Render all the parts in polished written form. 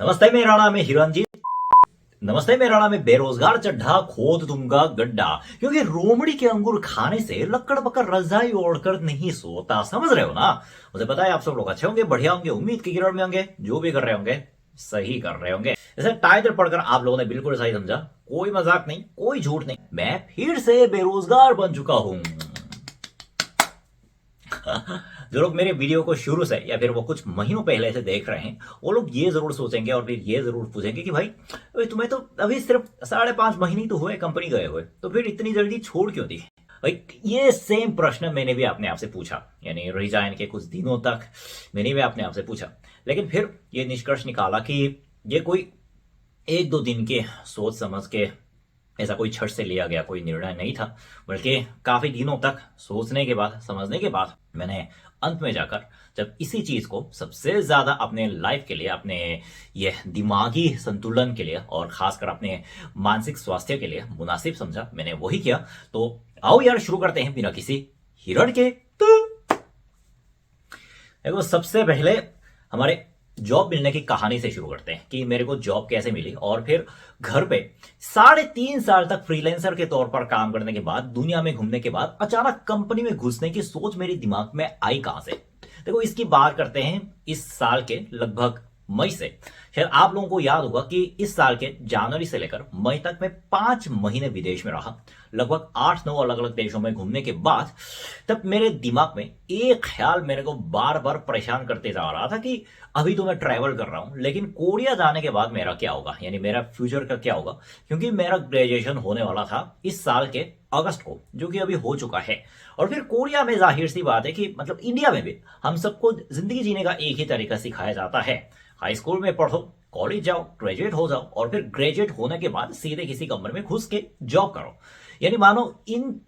नमस्ते, मेरा नाम है हिरंजीत। नमस्ते, मेरा नाम है बेरोजगार चड्ढा, खोद दूंगा गड्ढा। क्योंकि रोमड़ी के अंगूर खाने से लक्कड़ बक्कड़ रजाई ओढ़कर नहीं सोता। समझ रहे हो ना? मुझे पता है आप सब लोग अच्छे होंगे, बढ़िया होंगे, उम्मीद की किरण में होंगे। जो भी कर रहे होंगे सही कर रहे होंगे। जैसे टाइटल पढ़कर आप लोगों ने बिल्कुल सही समझा। कोई मजाक नहीं, कोई झूठ नहीं, मैं फिर से बेरोजगार बन चुका हूं। जो लोग मेरे वीडियो को शुरू से या फिर वो कुछ महीनों पहले से देख रहे हैं, वो लोग ये जरूर सोचेंगे और फिर ये जरूर पूछेंगे कि भाई तुम्हें तो अभी सिर्फ 5.5 महीने ही तो हुए कंपनी गए हुए, तो फिर इतनी जल्दी छोड़ क्यों दी? भाई ये सेम प्रश्न मैंने भी अपने आप से पूछा, यानी रिजाइन के कुछ दिनों तक मैंने भी अपने आप से पूछा। लेकिन फिर ये निष्कर्ष निकाला कि ये कोई 1-2 दिन के सोच समझ के ऐसा कोई छठ से लिया गया कोई निर्णय नहीं था, बल्कि काफी दिनों तक सोचने के बाद, समझने के बाद मैंने अंत में जाकर जब इसी चीज को सबसे ज्यादा अपने लाइफ के लिए, अपने ये दिमागी संतुलन के लिए और खासकर अपने मानसिक स्वास्थ्य के लिए मुनासिब समझा, मैंने वही किया। तो आओ यार शुरू करते हैं बिना किसी हिरण के। देखो, सबसे पहले हमारे जॉब मिलने की कहानी से शुरू करते हैं कि मेरे को जॉब कैसे मिली। और फिर घर पे 3.5 साल तक फ्रीलांसर के तौर पर काम करने के बाद, दुनिया में घूमने के बाद, अचानक कंपनी में घुसने की सोच मेरे दिमाग में आई कहां से। देखो, इसकी बात करते हैं इस साल के लगभग मई से। शायद आप लोगों को याद होगा कि इस साल के जनवरी से लेकर मई तक मैं 5 महीने विदेश में रहा, लगभग 8-9 अलग अलग देशों में घूमने के बाद। तब मेरे दिमाग में एक ख्याल मेरे को बार बार परेशान करते जा रहा था कि अभी तो मैं ट्रैवल कर रहा हूं, लेकिन कोरिया जाने के बाद मेरा क्या होगा, यानी मेरा फ्यूचर का क्या होगा। क्योंकि मेरा ग्रेजुएशन होने वाला था इस साल के अगस्त को, जो कि अभी हो चुका है। और फिर कोरिया में जाहिर सी बात है कि मतलब इंडिया में भी हम सबको जिंदगी जीने का एक ही तरीका सिखाया जाता है। हाई स्कूल में पढ़ो, कॉलेज जाओ, ग्रेजुएट हो जाओ और फिर ग्रेजुएट होने के बाद सीधे किसी कंपनी में घुस के जॉब करो। यानी मानो इन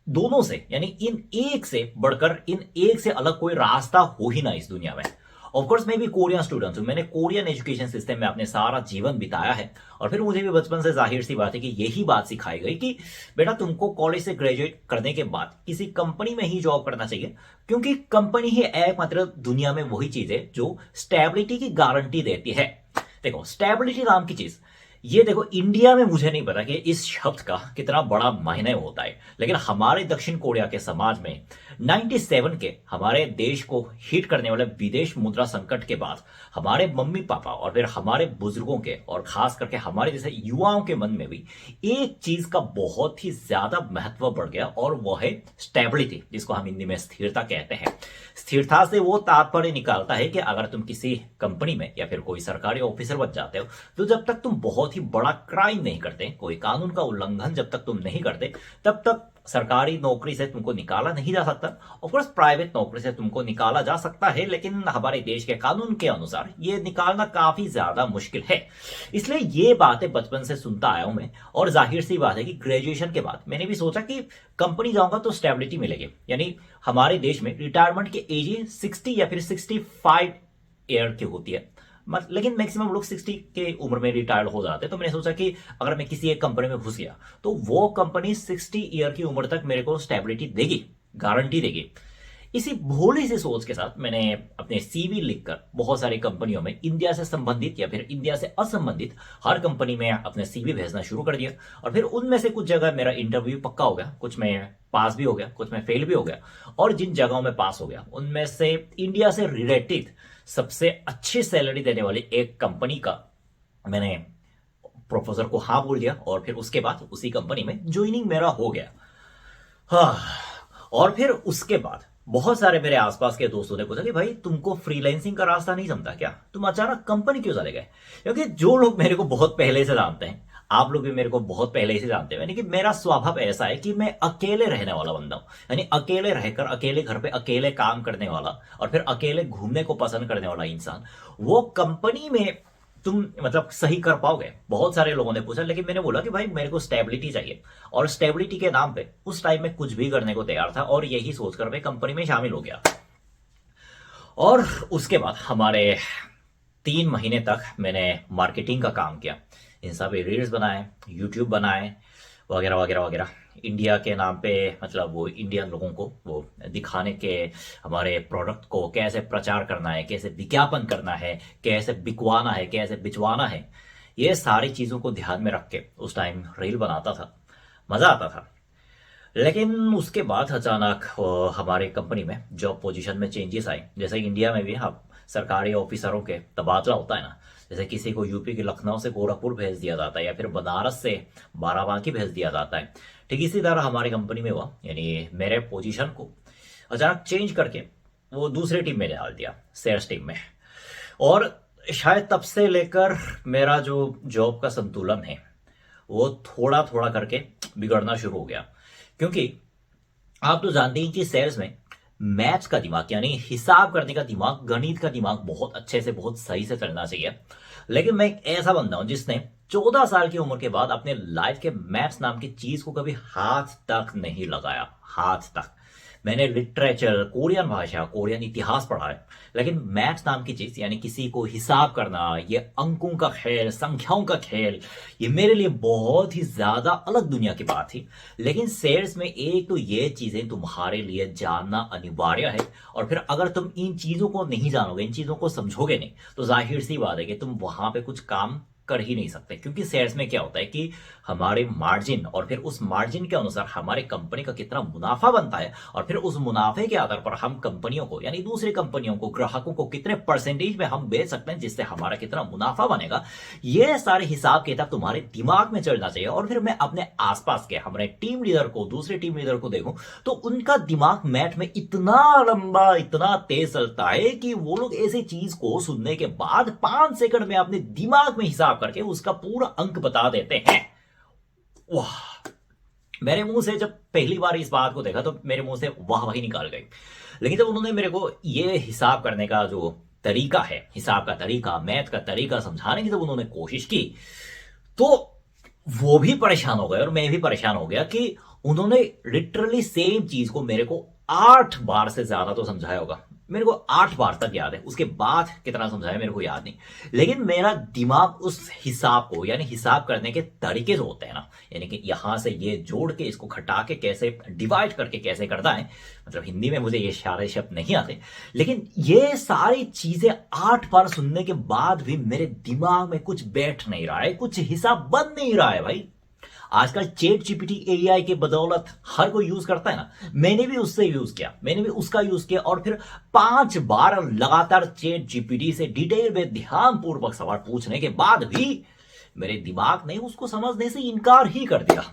दोनों से, यानी इन एक से बढ़कर, इन एक से अलग कोई रास्ता हो ही ना इस दुनिया में। ऑफकोर्स मैं भी कोरियन स्टूडेंट हूं, मैंने कोरियन एजुकेशन सिस्टम में अपने सारा जीवन बिताया है। और फिर मुझे भी बचपन से जाहिर सी बात है कि यही बात सिखाई गई कि बेटा तुमको कॉलेज से ग्रेजुएट करने के बाद किसी कंपनी में ही जॉब करना चाहिए, क्योंकि कंपनी ही एकमात्र दुनिया में वही चीज है जो स्टेबिलिटी की गारंटी देती है। देखो, स्टेबिलिटी नाम की चीज, ये देखो इंडिया में मुझे नहीं पता कि इस शब्द का कितना बड़ा मायने होता है, लेकिन हमारे दक्षिण कोरिया के समाज में 97 के हमारे देश को हिट करने वाले विदेश मुद्रा संकट के बाद हमारे मम्मी पापा और फिर हमारे बुजुर्गों के और खास करके हमारे जैसे युवाओं के मन में भी एक चीज का बहुत ही ज्यादा महत्व बढ़ गया, और वो है स्टेबिलिटी, जिसको हम हिंदी में स्थिरता कहते हैं। स्थिरता से वो तात्पर्य निकालता है कि अगर तुम किसी कंपनी में या फिर कोई सरकारी ऑफिसर बन जाते हो, तो जब तक तुम बहुत ही बड़ा क्राइम नहीं करते, कोई कानून का उल्लंघन जब तक तुम नहीं करते, तब तक सरकारी नौकरी से तुमको निकाला नहीं जा सकता। ऑफकोर्स प्राइवेट नौकरी से तुमको निकाला जा सकता है, लेकिन हमारे देश के कानून के अनुसार ये निकालना काफी ज्यादा मुश्किल है। इसलिए ये बातें बचपन से सुनता आया हूं मैं। और जाहिर सी बात है कि ग्रेजुएशन के बाद मैंने भी सोचा कि कंपनी जाऊंगा तो स्टेबिलिटी मिलेगी। यानी हमारे देश में रिटायरमेंट की एज 60 या फिर 65 ईयर की होती है, लेकिन मैक्सिमम लोग 60 के उम्र में रिटायर्ड हो जाते हैं। तो मैंने सोचा कि अगर मैं किसी एक कंपनी में घुस गया तो वो कंपनी 60 ईयर की उम्र तक मेरे को स्टेबिलिटी देगी, गारंटी देगी। इसी भोली सी सोच के साथ मैंने अपने सीवी लिखकर बहुत सारी कंपनियों में इंडिया से संबंधित या फिर इंडिया से असंबंधित हर कंपनी में अपने सीवी भेजना शुरू कर दिया। और फिर उनमें से कुछ जगह मेरा इंटरव्यू पक्का हो गया, कुछ में पास भी हो गया, कुछ में फेल भी हो गया। और जिन जगहों में पास हो गया उनमें से इंडिया से रिलेटेड सबसे अच्छी सैलरी देने वाली एक कंपनी का मैंने प्रोपोजर को हाँ बोल दिया, और फिर उसके बाद उसी कंपनी में ज्वाइनिंग मेरा हो गया। हाँ, और फिर उसके बाद बहुत सारे मेरे आसपास के दोस्तों ने पूछा कि भाई तुमको फ्रीलांसिंग का रास्ता नहीं जमता क्या, तुम अचानक कंपनी क्यों चले गए? क्योंकि जो लोग मेरे को बहुत पहले से जानते हैं, आप लोग भी मेरे को बहुत पहले से जानते हैं, यानी कि मेरा स्वभाव ऐसा है कि मैं अकेले रहने वाला बंदा हूं। यानी अकेले रहकर, अकेले घर पे अकेले काम करने वाला और फिर अकेले घूमने को पसंद करने वाला इंसान, वो कंपनी में तुम मतलब सही कर पाओगे? बहुत सारे लोगों ने पूछा, लेकिन मैंने बोला कि भाई मेरे को स्टेबिलिटी चाहिए। और स्टेबिलिटी के नाम पे उस टाइम में कुछ भी करने को तैयार था, और यही सोचकर मैं कंपनी में शामिल हो गया। और उसके बाद हमारे 3 महीने तक मैंने मार्केटिंग का काम किया, इन सब रील्स बनाए, यूट्यूब बनाए, वगैरह वगैरह वगैरह। इंडिया के नाम पे, मतलब वो इंडियन लोगों को वो दिखाने के, हमारे प्रोडक्ट को कैसे प्रचार करना है, कैसे विज्ञापन करना है, कैसे बिकवाना है, कैसे बिचवाना है, ये सारी चीज़ों को ध्यान में रख के उस टाइम रील बनाता था, मज़ा आता था। लेकिन उसके बाद अचानक हमारे कंपनी में जॉब पोजीशन में चेंजेस आए। जैसे इंडिया में भी हम सरकारी ऑफिसरों के तबादला होता है ना, जैसे किसी को यूपी के लखनऊ से गोरखपुर भेज दिया जाता है या फिर बनारस से बाराबांकी भेज दिया जाता है, ठीक इसी तरह हमारी कंपनी में हुआ। यानी मेरे पोजीशन को अचानक चेंज करके वो दूसरी टीम में डाल दिया, सेल्स टीम में। और शायद तब से लेकर मेरा जो जॉब का संतुलन है वो थोड़ा थोड़ा करके बिगड़ना शुरू हो गया। क्योंकि आप तो जानते हैं कि सेल्स में मैथ्स का दिमाग, यानी हिसाब करने का दिमाग, गणित का दिमाग बहुत अच्छे से, बहुत सही से चलना चाहिए। लेकिन मैं एक ऐसा बंदा हूं जिसने 14 साल की उम्र के बाद अपने लाइफ के मैथ्स नाम की चीज को कभी हाथ तक नहीं लगाया, हाथ तक। मैंने लिटरेचर, कोरियन भाषा, कोरियन इतिहास पढ़ा है, लेकिन मैथ्स नाम की चीज, यानी किसी को हिसाब करना, ये अंकों का खेल, संख्याओं का खेल, ये मेरे लिए बहुत ही ज्यादा अलग दुनिया की बात थी। लेकिन सेल्स में एक तो ये चीजें तुम्हारे लिए जानना अनिवार्य है, और फिर अगर तुम इन चीजों को नहीं जानोगे, इन चीजों को समझोगे नहीं, तो जाहिर सी बात है कि तुम वहां पे कुछ काम कर ही नहीं सकते। क्योंकि शेयर्स में क्या होता है कि हमारे मार्जिन, और फिर उस मार्जिन के अनुसार हमारे कंपनी का कितना मुनाफा बनता है, और फिर उस मुनाफे के आधार पर हम कंपनियों को, यानी दूसरी कंपनियों को, ग्राहकों को कितने परसेंटेज में हम बेच सकते हैं, जिससे हमारा कितना मुनाफा बनेगा, ये सारे हिसाब किताब तुम्हारे दिमाग में चलना चाहिए। और फिर मैं अपने आसपास के हमारे टीम लीडर को, दूसरे टीम लीडर को देखूं तो उनका दिमाग मैथ में इतना लंबा, इतना तेज चलता है कि वो लोग ऐसी चीज को सुनने के बाद 5 सेकंड में अपने दिमाग में हिसाब करके उसका पूरा अंक बता देते हैं। वाह! मेरे मुंह से जब पहली बार इस बात को देखा तो मेरे मुंह से वाह वही निकाल गई। लेकिन जब उन्होंने मेरे को ये हिसाब करने का जो तरीका है, हिसाब का तरीका, मैथ का तरीका समझाने की जब उन्होंने कोशिश की, तो वो भी परेशान हो गए और मैं भी परेशान हो गया कि उन्होंने लिटरली सेम चीज को मेरे को 8 बार से ज्यादा तो समझाया होगा। मेरे को 8 बार तक याद है, उसके बाद कितना समझाया मेरे को याद नहीं। लेकिन मेरा दिमाग उस हिसाब को, यानी हिसाब करने के तरीके जो होते हैं ना, यानी कि यहां से ये जोड़ के इसको घटा के कैसे डिवाइड करके कैसे करता है, मतलब हिंदी में मुझे ये सारे शब्द नहीं आते, लेकिन ये सारी चीजें 8 बार सुनने के बाद भी मेरे दिमाग में कुछ बैठ नहीं रहा है, कुछ हिसाब बन नहीं रहा है भाई। आजकल चैट जीपीटी एआई के बदौलत हर कोई यूज करता है ना, मैंने भी उससे यूज किया, मैंने भी उसका यूज किया, और फिर 5 बार लगातार चैट जीपीटी से डिटेल में ध्यान पूर्वक सवाल पूछने के बाद भी मेरे दिमाग ने उसको समझने से इनकार ही कर दिया।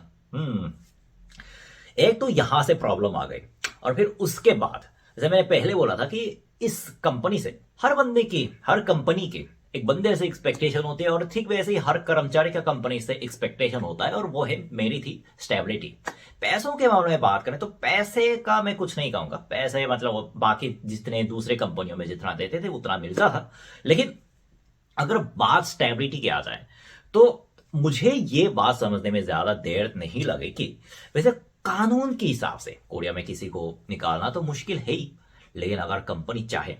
एक तो यहां से प्रॉब्लम आ गई, और फिर उसके बाद जैसे मैंने पहले बोला था कि इस कंपनी से, हर बंदे की, हर कंपनी की एक बंदे से एक्सपेक्टेशन होती है, और ठीक वैसे ही हर कर्मचारी का कंपनी से एक्सपेक्टेशन होता है, और वो है, मेरी थी स्टेबिलिटी। पैसों के मामले में बात करें तो पैसे का मैं कुछ नहीं कहूंगा, पैसे मतलब बाकी जितने दूसरे कंपनियों में जितना देते थे उतना मिलता था। लेकिन अगर बात स्टेबिलिटी की आ जाए तो मुझे ये बात समझने में ज्यादा देर नहीं लगी कि वैसे कानून के हिसाब से कोरिया में किसी को निकालना तो मुश्किल है ही, लेकिन अगर कंपनी चाहे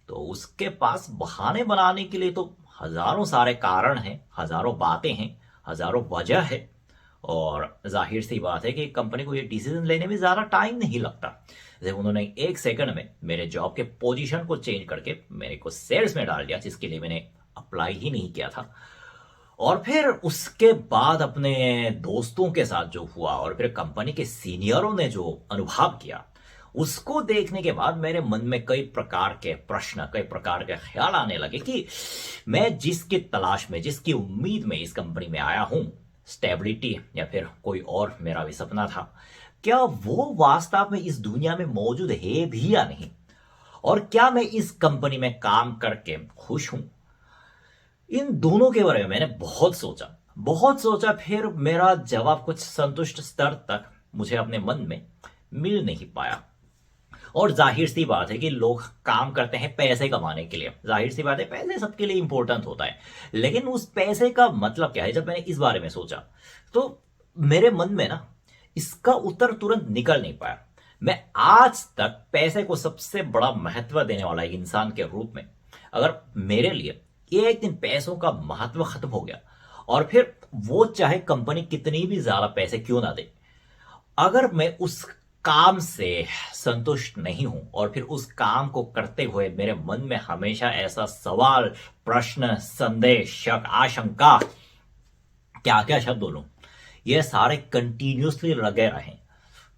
तो उसके पास बहाने बनाने के लिए तो हजारों सारे कारण हैं, हजारों बातें हैं, हजारों वजह है। और जाहिर सी बात है कि कंपनी को ये डिसीजन लेने में ज्यादा टाइम नहीं लगता। जैसे उन्होंने 1 सेकंड में मेरे जॉब के पोजीशन को चेंज करके मेरे को सेल्स में डाल दिया, जिसके लिए मैंने अप्लाई ही नहीं किया था। और फिर उसके बाद अपने दोस्तों के साथ जो हुआ, और फिर कंपनी के सीनियरों ने जो अनुभव किया, उसको देखने के बाद मेरे मन में कई प्रकार के प्रश्न, कई प्रकार के ख्याल आने लगे कि मैं जिसकी तलाश में, जिसकी उम्मीद में इस कंपनी में आया हूं, स्टेबिलिटी या फिर कोई और मेरा भी सपना था, क्या वो वास्तव में इस दुनिया में मौजूद है भी या नहीं, और क्या मैं इस कंपनी में काम करके खुश हूं। इन दोनों के बारे में मैंने बहुत सोचा, बहुत सोचा, फिर मेरा जवाब कुछ संतुष्ट स्तर तक मुझे अपने मन में मिल नहीं पाया। और जाहिर सी बात है कि लोग काम करते हैं पैसे कमाने के लिए, जाहिर सी बात है पैसे सबके लिए इंपॉर्टेंट होता है, लेकिन उस पैसे का मतलब क्या है। जब मैंने इस बारे में सोचा तो मेरे मन में ना इसका उत्तर तुरंत निकल नहीं पाया। मैं आज तक पैसे को सबसे बड़ा महत्व देने वाला एक इंसान के रूप में, अगर मेरे लिए एक दिन पैसों का महत्व खत्म हो गया, और फिर वो चाहे कंपनी कितनी भी ज्यादा पैसे क्यों ना दे, अगर मैं उस काम से संतुष्ट नहीं हूं और फिर उस काम को करते हुए मेरे मन में हमेशा ऐसा सवाल, प्रश्न, संदेह, शक, आशंका, क्या क्या शब्द बोलूं, ये सारे कंटिन्यूसली लगे रहें,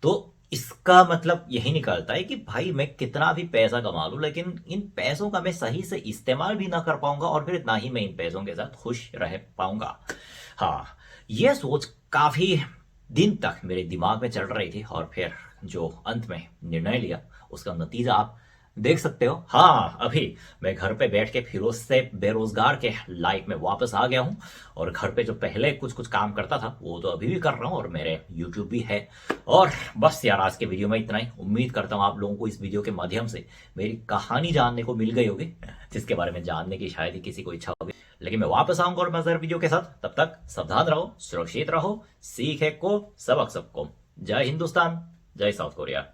तो इसका मतलब यही निकलता है कि भाई मैं कितना भी पैसा कमा लूं, लेकिन इन पैसों का मैं सही से इस्तेमाल भी ना कर पाऊंगा और फिर ना ही मैं इन पैसों के साथ खुश रह पाऊंगा। हाँ, यह सोच काफी दिन तक मेरे दिमाग में चल रही थी और फिर जो अंत में निर्णय लिया उसका नतीजा आप देख सकते हो। हाँ, अभी मैं घर पे बैठ के फिर से बेरोजगार के लाइफ में वापस आ गया हूं और घर पे जो पहले कुछ कुछ काम करता था वो तो अभी भी कर रहा हूं और मेरे यूट्यूब भी है। और बस यार, आज के वीडियो में इतना ही। उम्मीद करता हूं आप लोगों को इस वीडियो के माध्यम से मेरी कहानी जानने को मिल गई होगी, जिसके बारे में जानने की शायद ही किसी को इच्छा होगी। लेकिन मैं वापस आऊंगा और मजेदार वीडियो के साथ। तब तक सावधान रहो, सुरक्षित रहो, सीखे को सबक सबको। जय हिंदुस्तान, जय साउथ कोरिया।